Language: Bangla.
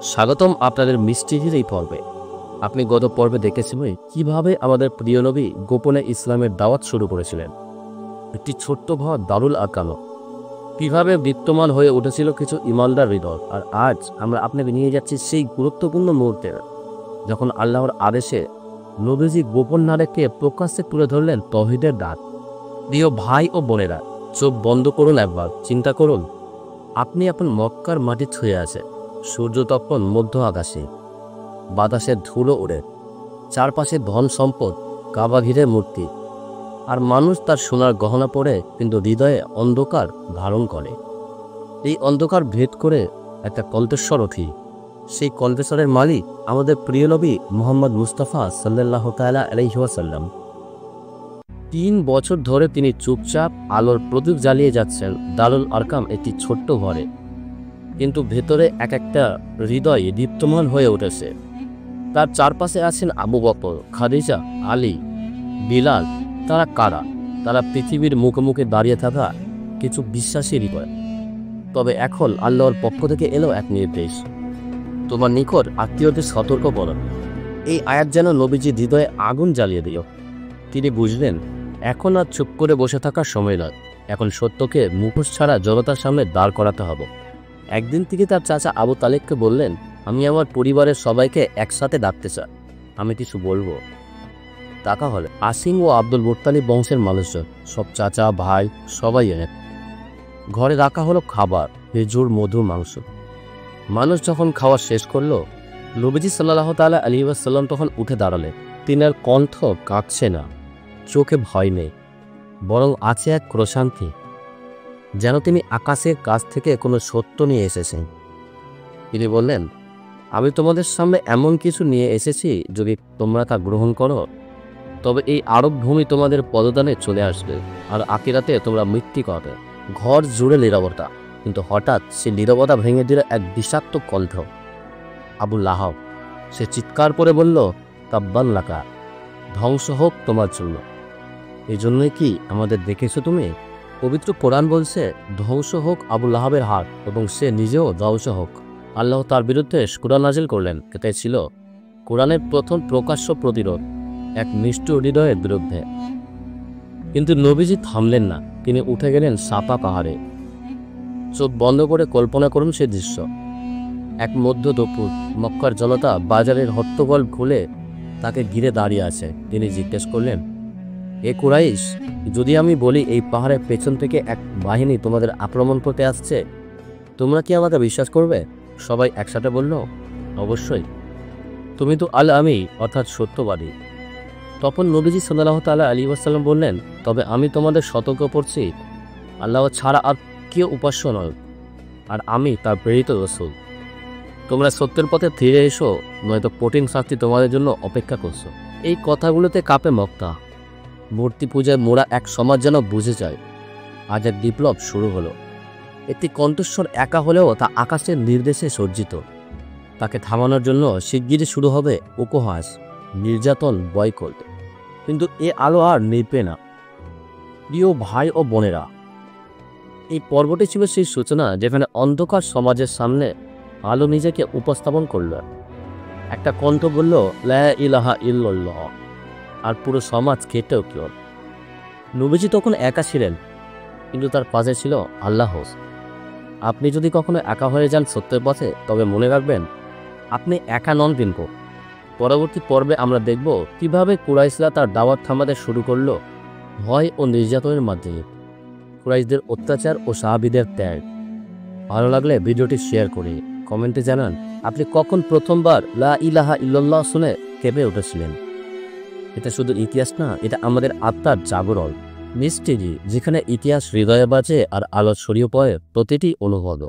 স্বাগতম আপনাদের মিষ্টির এই পর্বে। আপনি গত পর্বে দেখেছিলেন কিভাবে আমাদের প্রিয় নবী গোপনে ইসলামের দাওয়াত শুরু করেছিলেন। একটি ছোট্ট ঘর দারুল আরকামে কিভাবে বিদ্যমান হয়ে উঠেছিল কিছু ইমানদার হৃদয়। আর আজ আমরা আপনাকে নিয়ে যাচ্ছি সেই গুরুত্বপূর্ণ মুহূর্তে, যখন আল্লাহর আদেশে নবীজি গোপন নারেককে প্রকাশ্যে তুলে ধরলেন তৌহিদের দাঁত। প্রিয় ভাই ও বোনেরা, চোখ বন্ধ করুন, একবার চিন্তা করুন, আপনি এখন মক্কার মাটি ছুঁয়ে আছে। সূর্য তখন মধ্য আকাশে, বাতাসের ধুলো ওড়ে, চারপাশে ধন সম্পদ, কাবা ঘিরে মূর্তি, আর মানুষ তার সোনার গহনা পরে কিন্তু হৃদয়ে অন্ধকার ধারণ করে। এই অন্ধকার ভেদ করে একটা কণ্ঠস্বর ওঠে। সেই কণ্ঠস্বরের মালিক আমাদের প্রিয় নবী মুহাম্মদ মুস্তাফা সাল্লাল্লাহু তাআলা আলাইহি ওয়াসাল্লাম। 3 বছর ধরে তিনি চুপচাপ আলোর প্রদীপ জ্বালিয়ে যাচ্ছেন দারুল আরকাম একটি ছোট্ট ঘরে, কিন্তু ভেতরে এক একটা হৃদয় দীপ্তমান হয়ে উঠেছে। তার চারপাশে আছেন আবু বকর, খাদিজা, আলী, বিলাল। তারা কারা? তারা পৃথিবীর মুখোমুখি দাঁড়িয়ে থাকা কিছু বিশ্বাসী হৃদয়। তবে এখন আল্লাহর পক্ষ থেকে এলো এক নির্দেশ, তোমার নিকট আত্মীয়দের সতর্ক করো। এই আয়াত যেন নবীজির হৃদয়ে আগুন জ্বালিয়ে দিল। তিনি বুঝলেন, এখন আর চুপ করে বসে থাকার সময় নয়, এখন সত্যকে মুখোশ ছাড়া জনতার সামনে দাঁড় করাতে হবে। একদিন থেকে তার চাচা আবু তালেবকে বললেন, আমি আমার পরিবারের সবাইকে একসাথে ডাকতে চাই, আমি কিছু বলবো। টাকা হলে আসিম ও আব্দুল মুত্তালিব বংশের মানুষজন, সব চাচা ভাই সবাই এনে ঘরে রাখা হলো খাবার, খেজুর, মধু, মাংস। মানুষ যখন খাওয়া শেষ করলো, নবীজি সাল্লাল্লাহু তাআলা আলাইহি ওয়াসাল্লাম তখন উঠে দাঁড়ালেন। তিনার কণ্ঠ কাঁপছে না, চোখে ভয় নেই, বরং আছে এক প্রশান্তি, যেন তিনি আকাশের কাছ থেকে কোনো সত্য নিয়ে এসেছেন। তিনি বললেন, আমি তোমাদের সামনে এমন কিছু নিয়ে এসেছি, যদি তোমরা তা গ্রহণ করো তবে এই আরব ভূমি তোমাদের পদদানে চলে আসবে, আর আখিরাতে তোমরা মৃত্যু করবে। ঘর জুড়ে নীরবতা, কিন্তু হঠাৎ সে নীরবতা ভেঙে দিল এক বিষাক্ত কণ্ঠ। আবু লাহাব। সে চিৎকার করে বলল, তাব্বান লাকা, ধ্বংস হোক তোমার জন্য। এই জন্যই কি আমাদের দেখেছো তুমি? পবিত্র কোরআন বলছে, ধ্বংস হোক আবু লাহাবের হাত, এবং সে নিজেও ধ্বংস হোক। আল্লাহ তার বিরুদ্ধে সূরা নাজিল করলেন। এটাই ছিল কোরআনের প্রথম প্রকাশ্য প্রতিরোধ এক নিষ্ঠুর হৃদয়ের বিরুদ্ধে। কিন্তু নবীজি থামলেন না, তিনি উঠে গেলেন সাফা পাহাড়ে। চোখ বন্ধ করে কল্পনা করুন সে দৃশ্য। এক মধ্য দুপুর, মক্কার জনতা বাজারের হট্টগোল খুলে তাকে ঘিরে দাঁড়িয়ে আছে। তিনি জিজ্ঞেস করলেন, এ কুরাইশ, যদি আমি বলি এই পাহাড়ের পেছন থেকে এক বাহিনী তোমাদের আক্রমণ করতে আসছে, তোমরা কি আমাকে বিশ্বাস করবে? সবাই একসাথে বলল, অবশ্যই, তুমি তো আল আমি, অর্থাৎ সত্যবাদী। তখন নবীজি সাল্লাল্লাহু তাআলা আলাইহি ওয়াসাল্লাম বললেন, তবে আমি তোমাদের সতর্ক করছি, আল্লাহ ছাড়া আর কেউ উপাস্য নয়, আর আমি তার প্রেরিত রাসূল। তোমরা সত্যের পথে ফিরে এসো, নয়তো কঠিন শাস্তি তোমাদের জন্য অপেক্ষা করছো। এই কথাগুলোতে কাঁপে মক্কা। মূর্তি পূজায় মোড়া এক সমাজ যেন বুঝে যায়, আজ এক বিপ্লব শুরু হলো। একটি কণ্ঠস্বর একা হলেও তা আকাশের নির্দেশে সজ্জিত। তাকে থামানোর জন্য শিগগিরই শুরু হবে উপহাস, নির্যাতন, বয়কট। কিন্তু এ আলো আর নিভবে না। প্রিয় ভাই ও বোনেরা, এই পর্বটি ছিল সেই সূচনা যেখানে অন্ধকার সমাজের সামনে আলো নিজেকে উপস্থাপন করল। একটা কণ্ঠ বলল, লা ইলাহা ইল্লাল্লাহ, আর পুরো সমাজ কেটে উঠল। নবীজি তখন একা ছিলেন, কিন্তু তার পাশে ছিল আল্লাহ। আপনি যদি কখনো একা হয়ে যান সত্যের পথে, তবে মনে রাখবেন, আপনি একা নন। কিন্তু পরবর্তী পর্বে আমরা দেখব কিভাবে কুরাইশরা তার দাওয়াত থামাতে শুরু করলো, ভয় ও নির্যাতনের মাধ্যমে। কুরাইশদের অত্যাচার ও সাহাবীদের ত্যাগ। ভালো লাগলে ভিডিওটি শেয়ার করে কমেন্টে জানান, আপনি কখন প্রথমবার লা ইলাহা ইল্লাল্লাহ শুনে কেঁপে উঠেছিলেন। এটা শুধু ইতিহাস না, এটা আমাদের আত্মার জাগরণ। মিষ্টি, যেখানে ইতিহাস হৃদয়ে বাজে আর আলো ছড়িয়ে পড়ে প্রতিটি অনুভব।